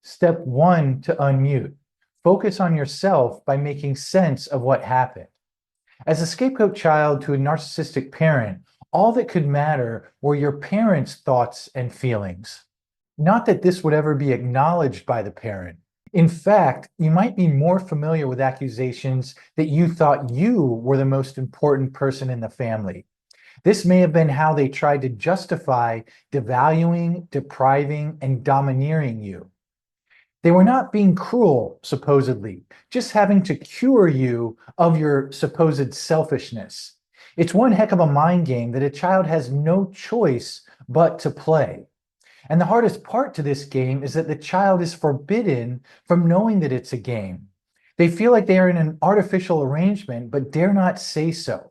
Step 1 to unmute. Focus on yourself by making sense of what happened. As a scapegoat child to a narcissistic parent, all that could matter were your parents' thoughts and feelings. Not that this would ever be acknowledged by the parent. In fact, you might be more familiar with accusations that you thought you were the most important person in the family. This may have been how they tried to justify devaluing, depriving, and domineering you. They were not being cruel, supposedly, just having to cure you of your supposed selfishness. It's one heck of a mind game that a child has no choice but to play. And the hardest part to this game is that the child is forbidden from knowing that it's a game. They feel like they are in an artificial arrangement, but dare not say so.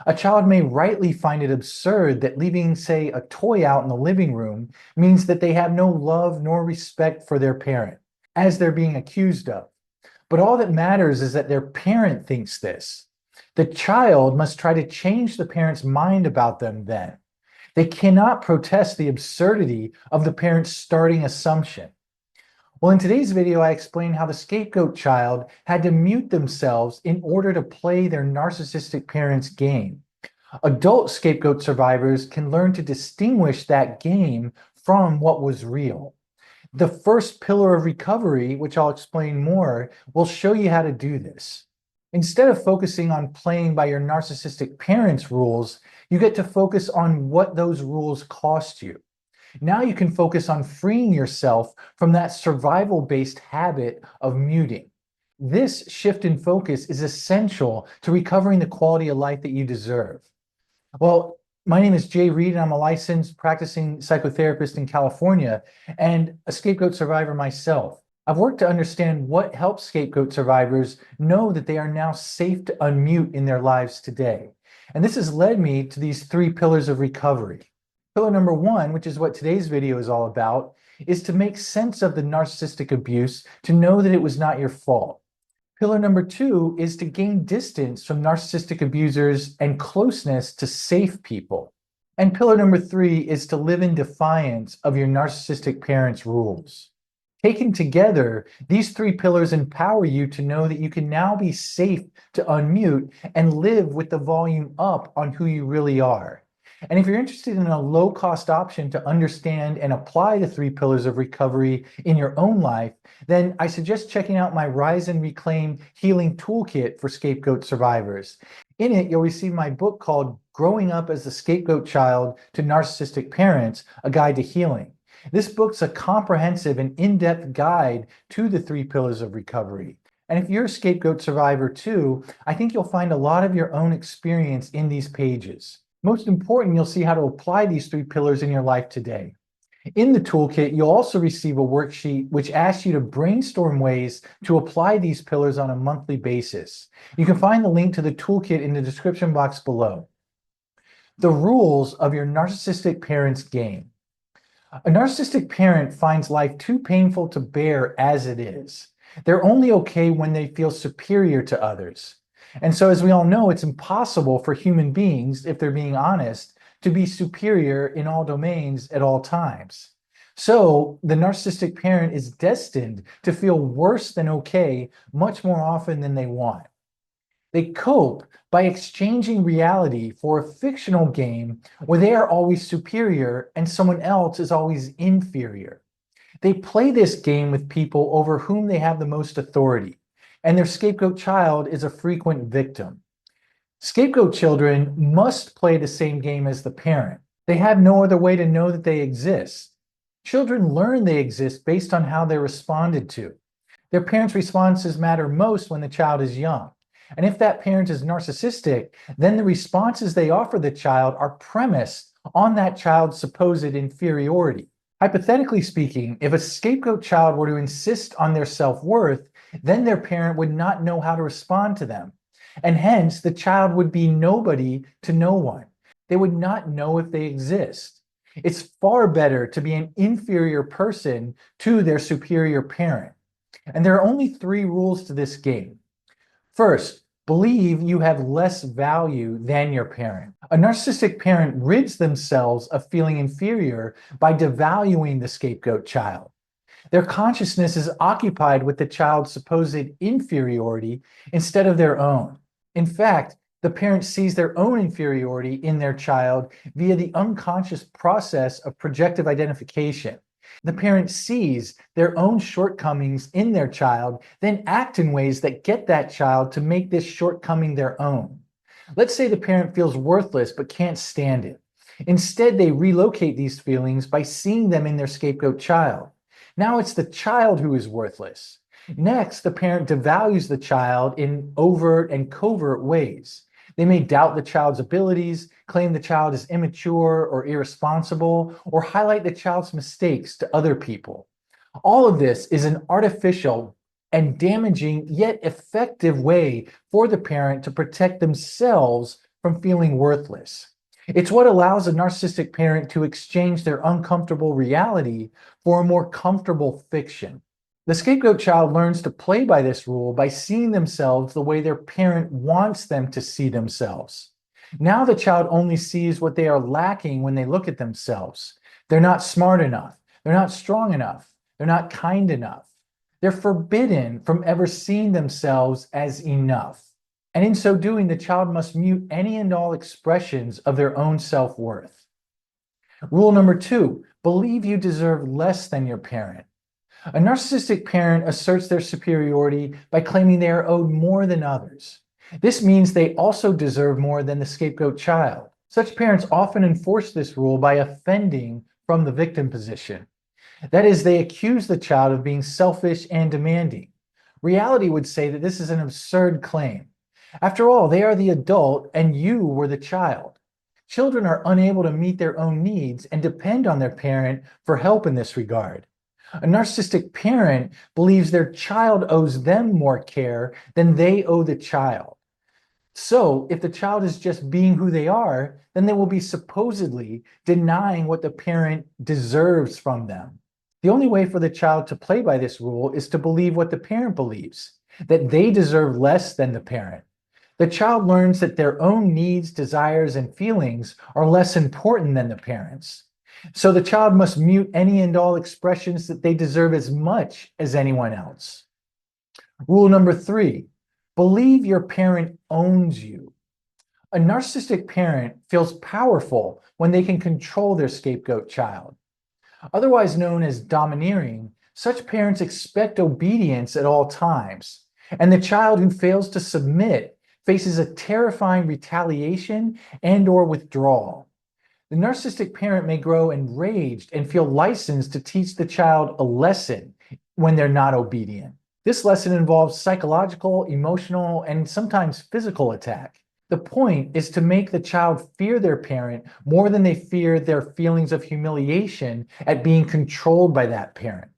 A child may rightly find it absurd that leaving, say, a toy out in the living room means that they have no love nor respect for their parent, as they're being accused of. But all that matters is that their parent thinks this. The child must try to change the parent's mind about them then. They cannot protest the absurdity of the parent's starting assumption. Well, in today's video, I explain how the scapegoat child had to mute themselves in order to play their narcissistic parent's game. Adult scapegoat survivors can learn to distinguish that game from what was real. The first pillar of recovery, which I'll explain more, will show you how to do this. Instead of focusing on playing by your narcissistic parents' rules, you get to focus on what those rules cost you. Now you can focus on freeing yourself from that survival-based habit of muting. This shift in focus is essential to recovering the quality of life that you deserve. Well, my name is Jay Reed, and I'm a licensed practicing psychotherapist in California and a scapegoat survivor myself. I've worked to understand what helps scapegoat survivors know that they are now safe to unmute in their lives today. And this has led me to these 3 pillars of recovery. Pillar number 1, which is what today's video is all about, is to make sense of the narcissistic abuse to know that it was not your fault. Pillar number 2 is to gain distance from narcissistic abusers and closeness to safe people. And pillar number 3 is to live in defiance of your narcissistic parents' rules. Taken together, these 3 pillars empower you to know that you can now be safe to unmute and live with the volume up on who you really are. And if you're interested in a low-cost option to understand and apply the 3 pillars of recovery in your own life, then I suggest checking out my Rise and Reclaim Healing Toolkit for Scapegoat Survivors. In it, you'll receive my book called Growing Up as the Scapegoat Child to Narcissistic Parents, A Guide to Healing. This book's a comprehensive and in-depth guide to the 3 pillars of recovery. And if you're a scapegoat survivor too, I think you'll find a lot of your own experience in these pages. Most important, you'll see how to apply these 3 pillars in your life today. In the toolkit, you'll also receive a worksheet which asks you to brainstorm ways to apply these pillars on a monthly basis. You can find the link to the toolkit in the description box below. The rules of your narcissistic parent's game. A narcissistic parent finds life too painful to bear as it is. They're only okay when they feel superior to others. And so, as we all know, it's impossible for human beings, if they're being honest, to be superior in all domains at all times. So, the narcissistic parent is destined to feel worse than okay much more often than they want. They cope by exchanging reality for a fictional game where they are always superior and someone else is always inferior. They play this game with people over whom they have the most authority, and their scapegoat child is a frequent victim. Scapegoat children must play the same game as the parent. They have no other way to know that they exist. Children learn they exist based on how they're responded to. Their parents' responses matter most when the child is young. And if that parent is narcissistic, then the responses they offer the child are premised on that child's supposed inferiority. Hypothetically speaking, if a scapegoat child were to insist on their self-worth, then their parent would not know how to respond to them. And hence, the child would be nobody to no one. They would not know if they exist. It's far better to be an inferior person to their superior parent. And there are only 3 rules to this game. First, believe you have less value than your parent. A narcissistic parent rids themselves of feeling inferior by devaluing the scapegoat child. Their consciousness is occupied with the child's supposed inferiority instead of their own. In fact, the parent sees their own inferiority in their child via the unconscious process of projective identification. The parent sees their own shortcomings in their child, then act in ways that get that child to make this shortcoming their own. Let's say the parent feels worthless but can't stand it. Instead, they relocate these feelings by seeing them in their scapegoat child. Now it's the child who is worthless. Next, the parent devalues the child in overt and covert ways. They may doubt the child's abilities, claim the child is immature or irresponsible, or highlight the child's mistakes to other people. All of this is an artificial and damaging yet effective way for the parent to protect themselves from feeling worthless. It's what allows a narcissistic parent to exchange their uncomfortable reality for a more comfortable fiction. The scapegoat child learns to play by this rule by seeing themselves the way their parent wants them to see themselves. Now the child only sees what they are lacking when they look at themselves. They're not smart enough. They're not strong enough. They're not kind enough. They're forbidden from ever seeing themselves as enough. And in so doing, the child must mute any and all expressions of their own self-worth. Rule number 2, believe you deserve less than your parent. A narcissistic parent asserts their superiority by claiming they are owed more than others. This means they also deserve more than the scapegoat child. Such parents often enforce this rule by offending from the victim position. That is, they accuse the child of being selfish and demanding. Reality would say that this is an absurd claim. After all, they are the adult and you were the child. Children are unable to meet their own needs and depend on their parent for help in this regard. A narcissistic parent believes their child owes them more care than they owe the child. So, if the child is just being who they are, then they will be supposedly denying what the parent deserves from them. The only way for the child to play by this rule is to believe what the parent believes, that they deserve less than the parent. The child learns that their own needs, desires, and feelings are less important than the parents'. So the child must mute any and all expressions that they deserve as much as anyone else. Rule number 3, believe your parent owns you. A narcissistic parent feels powerful when they can control their scapegoat child. Otherwise known as domineering, such parents expect obedience at all times, and the child who fails to submit faces a terrifying retaliation and/or withdrawal. The narcissistic parent may grow enraged and feel licensed to teach the child a lesson when they're not obedient. This lesson involves psychological, emotional, and sometimes physical attack. The point is to make the child fear their parent more than they fear their feelings of humiliation at being controlled by that parent.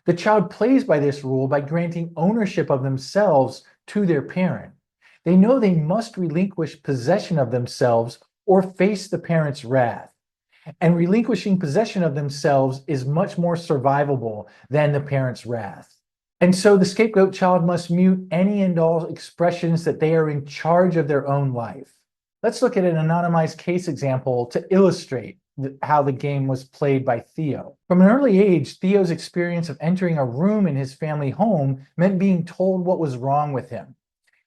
The child plays by this rule by granting ownership of themselves to their parent. They know they must relinquish possession of themselves or face the parent's wrath. And relinquishing possession of themselves is much more survivable than the parent's wrath. And so the scapegoat child must mute any and all expressions that they are in charge of their own life. Let's look at an anonymized case example to illustrate how the game was played by Theo. From an early age, Theo's experience of entering a room in his family home meant being told what was wrong with him.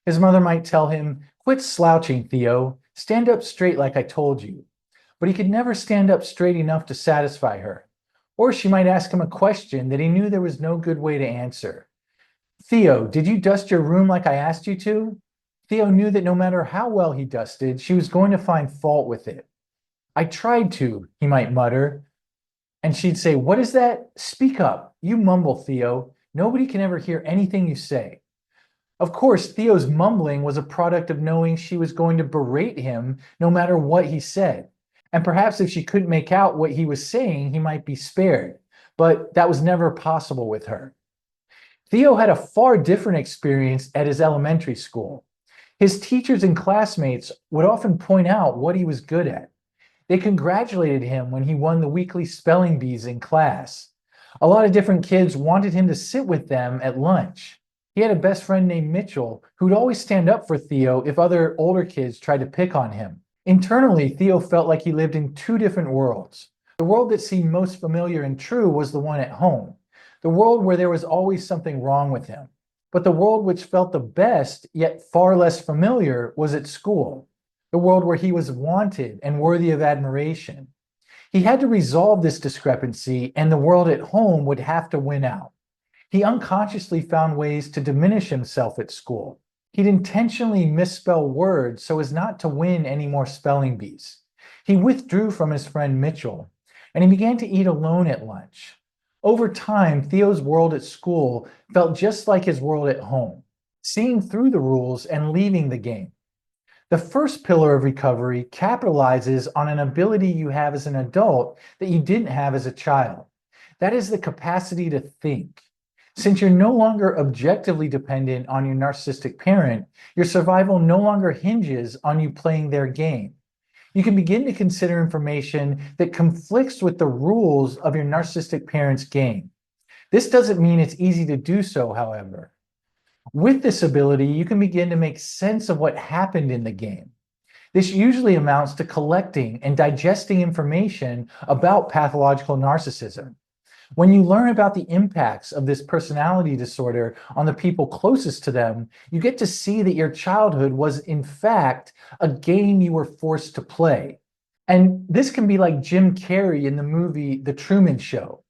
His mother might tell him, "Quit slouching, Theo. Stand up straight like I told you." But he could never stand up straight enough to satisfy her. Or she might ask him a question that he knew there was no good way to answer. "Theo, did you dust your room like I asked you to?" Theo knew that no matter how well he dusted, she was going to find fault with it. "I tried to," he might mutter. And she'd say, "What is that? Speak up. You mumble, Theo. Nobody can ever hear anything you say." Of course, Theo's mumbling was a product of knowing she was going to berate him no matter what he said. And perhaps if she couldn't make out what he was saying, he might be spared. But that was never possible with her. Theo had a far different experience at his elementary school. His teachers and classmates would often point out what he was good at. They congratulated him when he won the weekly spelling bees in class. A lot of different kids wanted him to sit with them at lunch. He had a best friend named Mitchell who'd always stand up for Theo if other older kids tried to pick on him. Internally, Theo felt like he lived in two different worlds. The world that seemed most familiar and true was the one at home. the world where there was always something wrong with him. But the world which felt the best, yet far less familiar, was at school, the world where he was wanted and worthy of admiration. He had to resolve this discrepancy, and the world at home would have to win out. He unconsciously found ways to diminish himself at school. He'd intentionally misspell words so as not to win any more spelling bees. He withdrew from his friend Mitchell, and he began to eat alone at lunch. Over time, Theo's world at school felt just like his world at home, seeing through the rules and leaving the game. The first pillar of recovery capitalizes on an ability you have as an adult that you didn't have as a child. That is the capacity to think. Since you're no longer objectively dependent on your narcissistic parent, your survival no longer hinges on you playing their game. You can begin to consider information that conflicts with the rules of your narcissistic parent's game. This doesn't mean it's easy to do so, however. With this ability, you can begin to make sense of what happened in the game. This usually amounts to collecting and digesting information about pathological narcissism. When you learn about the impacts of this personality disorder on the people closest to them, you get to see that your childhood was, in fact, a game you were forced to play. And this can be like Jim Carrey in the movie The Truman Show.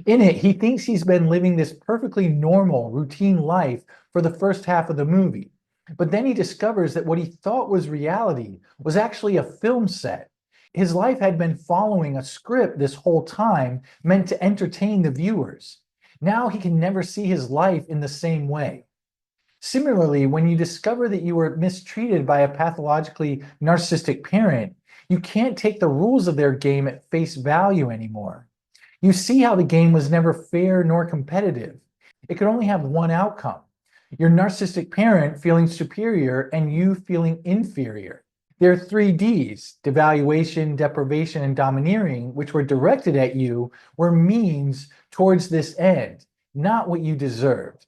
In it, he thinks he's been living this perfectly normal, routine life for the first half of the movie. But then he discovers that what he thought was reality was actually a film set. His life had been following a script this whole time meant to entertain the viewers. Now he can never see his life in the same way. Similarly, when you discover that you were mistreated by a pathologically narcissistic parent, you can't take the rules of their game at face value anymore. You see how the game was never fair nor competitive. It could only have one outcome: your narcissistic parent feeling superior and you feeling inferior. There are 3 Ds, devaluation, deprivation, and domineering, which were directed at you, were means towards this end, not what you deserved.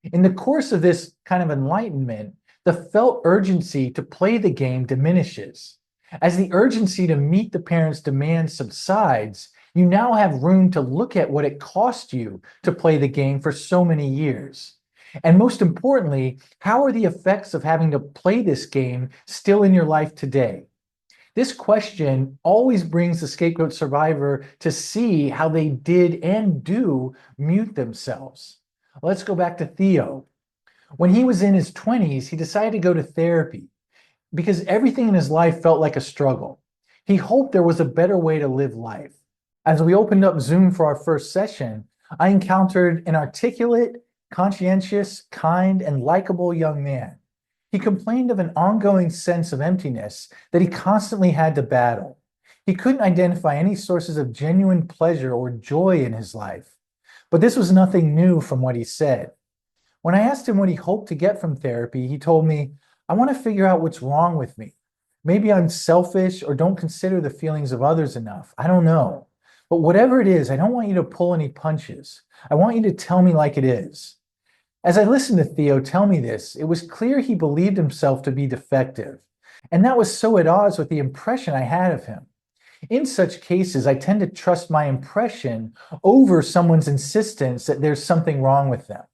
In the course of this kind of enlightenment, the felt urgency to play the game diminishes. As the urgency to meet the parent's demands subsides, you now have room to look at what it cost you to play the game for so many years. And most importantly, how are the effects of having to play this game still in your life today? This question always brings the scapegoat survivor to see how they did and do mute themselves. Let's go back to Theo. When he was in his 20s, he decided to go to therapy because everything in his life felt like a struggle. He hoped there was a better way to live life. As we opened up Zoom for our first session, I encountered an articulate, conscientious, kind, and likable young man. He complained of an ongoing sense of emptiness that he constantly had to battle. He couldn't identify any sources of genuine pleasure or joy in his life. But this was nothing new from what he said. When I asked him what he hoped to get from therapy, he told me, "I want to figure out what's wrong with me. Maybe I'm selfish or don't consider the feelings of others enough. I don't know. But whatever it is, I don't want you to pull any punches. I want you to tell me like it is." As I listened to Theo tell me this, it was clear he believed himself to be defective. And that was so at odds with the impression I had of him. In such cases, I tend to trust my impression over someone's insistence that there's something wrong with them.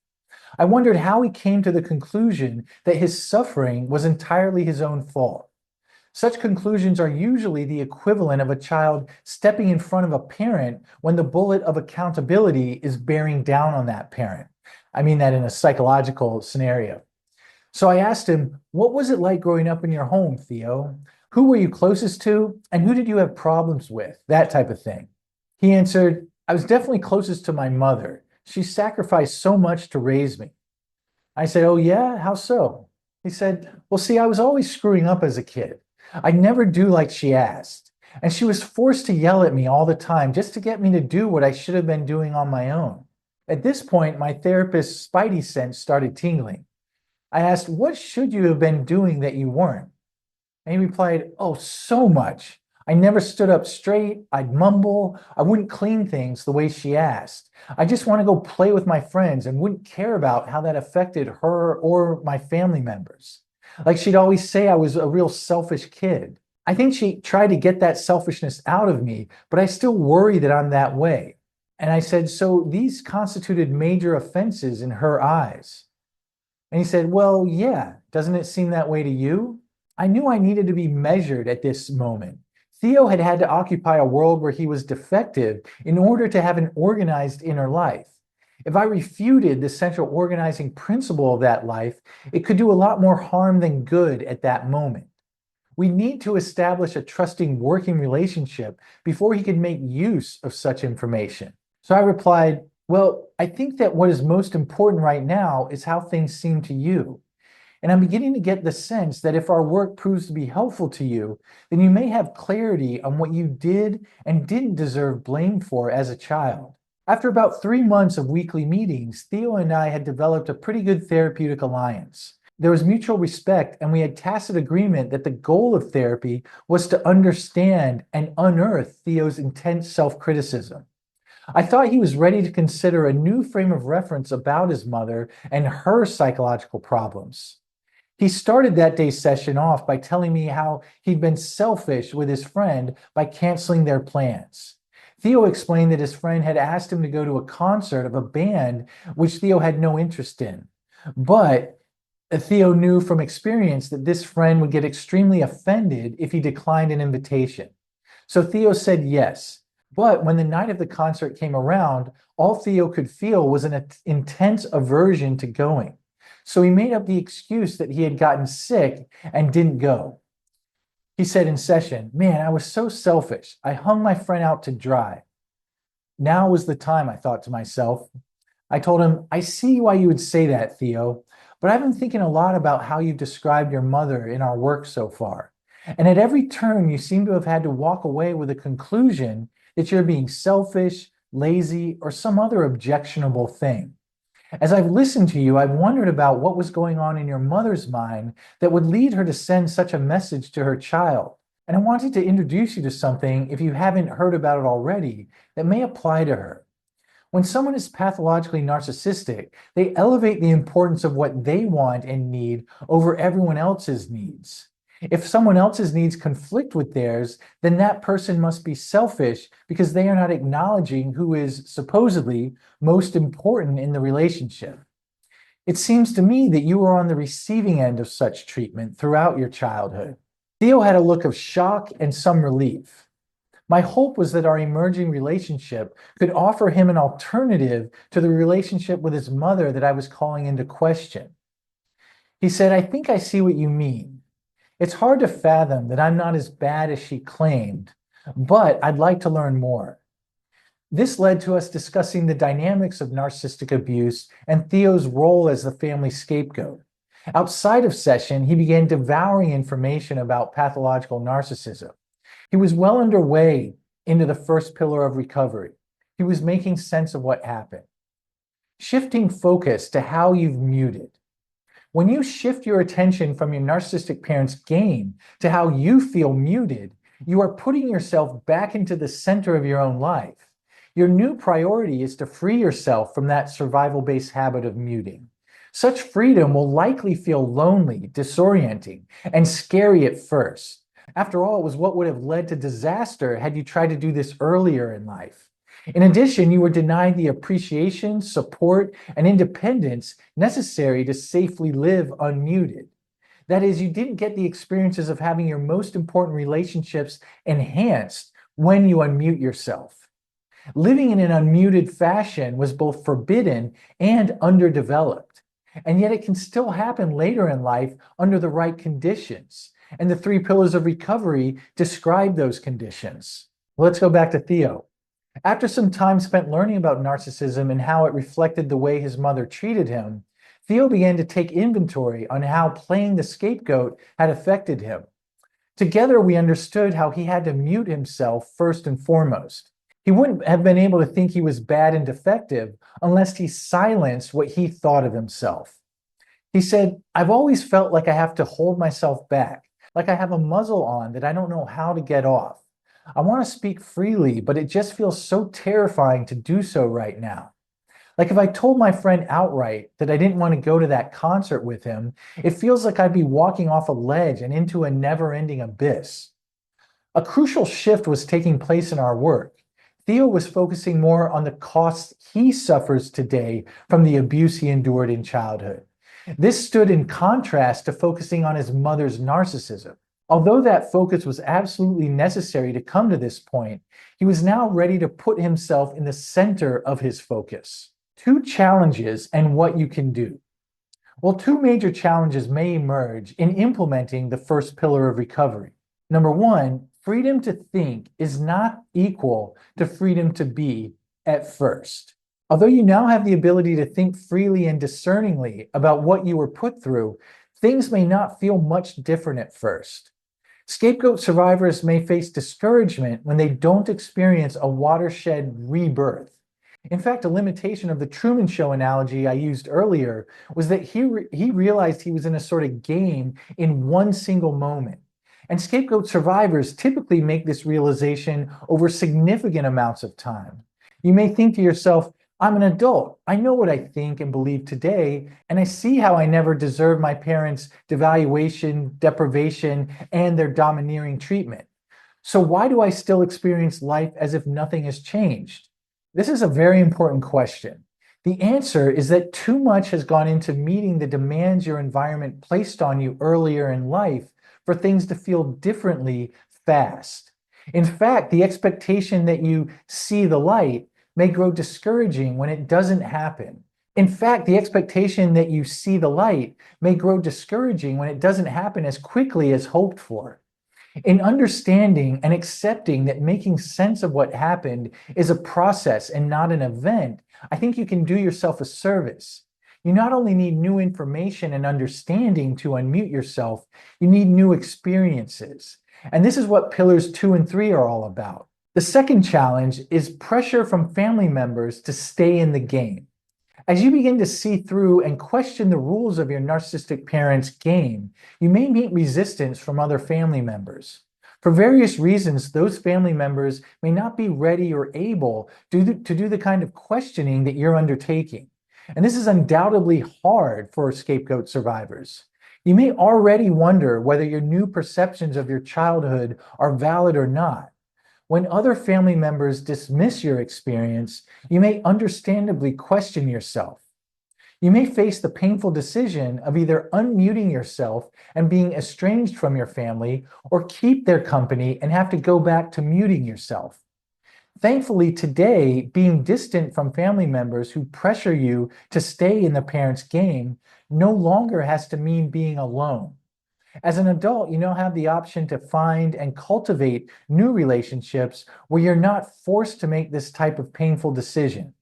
I wondered how he came to the conclusion that his suffering was entirely his own fault. Such conclusions are usually the equivalent of a child stepping in front of a parent when the bullet of accountability is bearing down on that parent. I mean that in a psychological scenario. So I asked him, "What was it like growing up in your home, Theo? Who were you closest to, and who did you have problems with?" That type of thing. He answered, "I was definitely closest to my mother. She sacrificed so much to raise me." I said, "Oh yeah, how so?" He said, "Well, see, I was always screwing up as a kid. I'd never do like she asked. And she was forced to yell at me all the time just to get me to do what I should have been doing on my own." At this point, my therapist's spidey sense started tingling. I asked, "What should you have been doing that you weren't?" And he replied, "Oh, so much. I never stood up straight. I'd mumble. I wouldn't clean things the way she asked. I just want to go play with my friends and wouldn't care about how that affected her or my family members. Like she'd always say I was a real selfish kid. I think she tried to get that selfishness out of me, but I still worry that I'm that way." And I said, so these constituted major offenses in her eyes. And he said, well, yeah, doesn't it seem that way to you? I knew I needed to be measured at this moment. Theo had had to occupy a world where he was defective in order to have an organized inner life. If I refuted the central organizing principle of that life, it could do a lot more harm than good at that moment. We need to establish a trusting working relationship before he can make use of such information. So I replied, well, I think that what is most important right now is how things seem to you. And I'm beginning to get the sense that if our work proves to be helpful to you, then you may have clarity on what you did and didn't deserve blame for as a child. After about 3 months of weekly meetings, Theo and I had developed a pretty good therapeutic alliance. There was mutual respect, and we had tacit agreement that the goal of therapy was to understand and unearth Theo's intense self-criticism. I thought he was ready to consider a new frame of reference about his mother and her psychological problems. He started that day's session off by telling me how he'd been selfish with his friend by canceling their plans. Theo explained that his friend had asked him to go to a concert of a band which Theo had no interest in. But Theo knew from experience that this friend would get extremely offended if he declined an invitation. So Theo said yes. But when the night of the concert came around, all Theo could feel was an intense aversion to going. So he made up the excuse that he had gotten sick and didn't go. He said in session, man, I was so selfish. I hung my friend out to dry. Now was the time, I thought to myself. I told him, I see why you would say that, Theo, but I've been thinking a lot about how you've described your mother in our work so far. And at every turn, you seem to have had to walk away with a conclusion that you're being selfish, lazy, or some other objectionable thing. As I've listened to you, I've wondered about what was going on in your mother's mind that would lead her to send such a message to her child. And I wanted to introduce you to something, if you haven't heard about it already, that may apply to her. When someone is pathologically narcissistic, they elevate the importance of what they want and need over everyone else's needs. If someone else's needs conflict with theirs, then that person must be selfish because they are not acknowledging who is supposedly most important in the relationship. It seems to me that you were on the receiving end of such treatment throughout your childhood. Theo had a look of shock and some relief. My hope was that our emerging relationship could offer him an alternative to the relationship with his mother that I was calling into question. He said, I think I see what you mean. It's hard to fathom that I'm not as bad as she claimed, but I'd like to learn more. This led to us discussing the dynamics of narcissistic abuse and Theo's role as the family scapegoat. Outside of session, he began devouring information about pathological narcissism. He was well underway into the first pillar of recovery. He was making sense of what happened. Shifting focus to how you've muted. When you shift your attention from your narcissistic parent's game to how you feel muted, you are putting yourself back into the center of your own life. Your new priority is to free yourself from that survival-based habit of muting. Such freedom will likely feel lonely, disorienting, and scary at first. After all, it was what would have led to disaster had you tried to do this earlier in life. In addition, you were denied the appreciation, support, and independence necessary to safely live unmuted. That is, you didn't get the experiences of having your most important relationships enhanced when you unmute yourself. Living in an unmuted fashion was both forbidden and underdeveloped. And yet it can still happen later in life under the right conditions. And the 3 pillars of recovery describe those conditions. Let's go back to Theo. After some time spent learning about narcissism and how it reflected the way his mother treated him, Theo began to take inventory on how playing the scapegoat had affected him. Together, we understood how he had to mute himself first and foremost. He wouldn't have been able to think he was bad and defective unless he silenced what he thought of himself. He said, I've always felt like I have to hold myself back, like I have a muzzle on that I don't know how to get off. I want to speak freely, but it just feels so terrifying to do so right now. Like if I told my friend outright that I didn't want to go to that concert with him, it feels like I'd be walking off a ledge and into a never-ending abyss. A crucial shift was taking place in our work. Theo was focusing more on the costs he suffers today from the abuse he endured in childhood. This stood in contrast to focusing on his mother's narcissism. Although that focus was absolutely necessary to come to this point, he was now ready to put himself in the center of his focus. 2 challenges and what you can do. Well, 2 major challenges may emerge in implementing the first pillar of recovery. Number 1, freedom to think is not equal to freedom to be at first. Although you now have the ability to think freely and discerningly about what you were put through, things may not feel much different at first. Scapegoat survivors may face discouragement when they don't experience a watershed rebirth. In fact, a limitation of the Truman Show analogy I used earlier was that he realized he was in a sort of game in one single moment. And scapegoat survivors typically make this realization over significant amounts of time. You may think to yourself, I'm an adult. I know what I think and believe today, and I see how I never deserved my parents' devaluation, deprivation, and their domineering treatment. So why do I still experience life as if nothing has changed? This is a very important question. The answer is that too much has gone into meeting the demands your environment placed on you earlier in life for things to feel differently fast. In fact, the expectation that you see the light may grow discouraging when it doesn't happen. In fact, the expectation that you see the light may grow discouraging when it doesn't happen as quickly as hoped for. In understanding and accepting that making sense of what happened is a process and not an event, I think you can do yourself a service. You not only need new information and understanding to unmute yourself, you need new experiences. And this is what pillars 2 and 3 are all about. The second challenge is pressure from family members to stay in the game. As you begin to see through and question the rules of your narcissistic parents' game, you may meet resistance from other family members. For various reasons, those family members may not be ready or able to do the kind of questioning that you're undertaking. And this is undoubtedly hard for scapegoat survivors. You may already wonder whether your new perceptions of your childhood are valid or not. When other family members dismiss your experience, you may understandably question yourself. You may face the painful decision of either unmuting yourself and being estranged from your family, or keep their company and have to go back to muting yourself. Thankfully, today, being distant from family members who pressure you to stay in the parent's game no longer has to mean being alone. As an adult, you now have the option to find and cultivate new relationships where you're not forced to make this type of painful decision.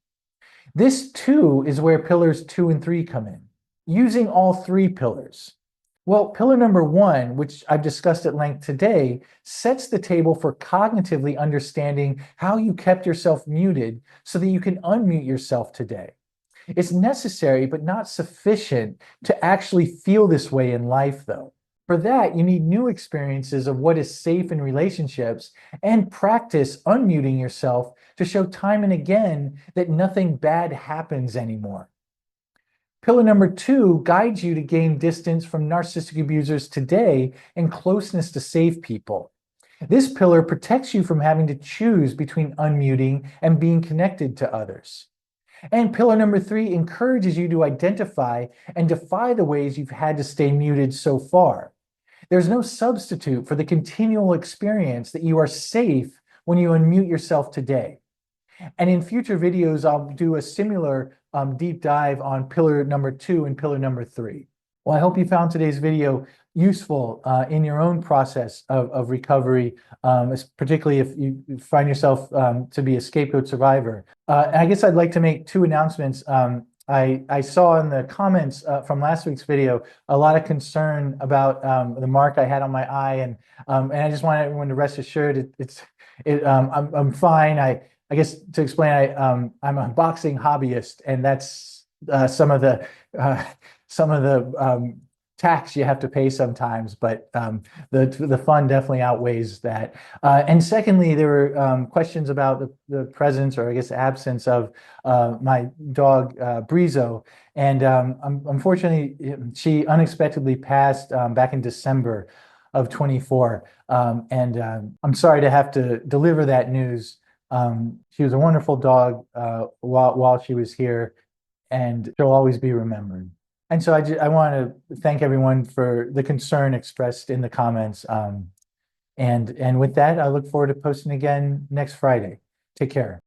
This, too, is where pillars 2 and 3 come in. Using all 3 pillars. Well, pillar number 1, which I've discussed at length today, sets the table for cognitively understanding how you kept yourself muted so that you can unmute yourself today. It's necessary but not sufficient to actually feel this way in life, though. For that, you need new experiences of what is safe in relationships and practice unmuting yourself to show time and again that nothing bad happens anymore. Pillar number 2 guides you to gain distance from narcissistic abusers today and closeness to safe people. This pillar protects you from having to choose between unmuting and being connected to others. And pillar number 3 encourages you to identify and defy the ways you've had to stay muted so far. There's no substitute for the continual experience that you are safe when you unmute yourself today. And in future videos, I'll do a similar deep dive on pillar number 2 and pillar number 3. Well, I hope you found today's video useful in your own process of recovery, particularly if you find yourself to be a scapegoat survivor. And I guess I'd like to make 2 announcements. I saw in the comments from last week's video a lot of concern about the mark I had on my eye, and I just want everyone to rest assured I'm fine. I guess to explain, I'm a boxing hobbyist, and that's some of the tax you have to pay sometimes, but the fun definitely outweighs that. And secondly, there were questions about the presence, or I guess absence, of my dog Brizo, and unfortunately she unexpectedly passed back in December of 24, and I'm sorry to have to deliver that news, She was a wonderful dog while she was here, and she'll always be remembered. And so I want to thank everyone for the concern expressed in the comments. And with that, I look forward to posting again next Friday. Take care.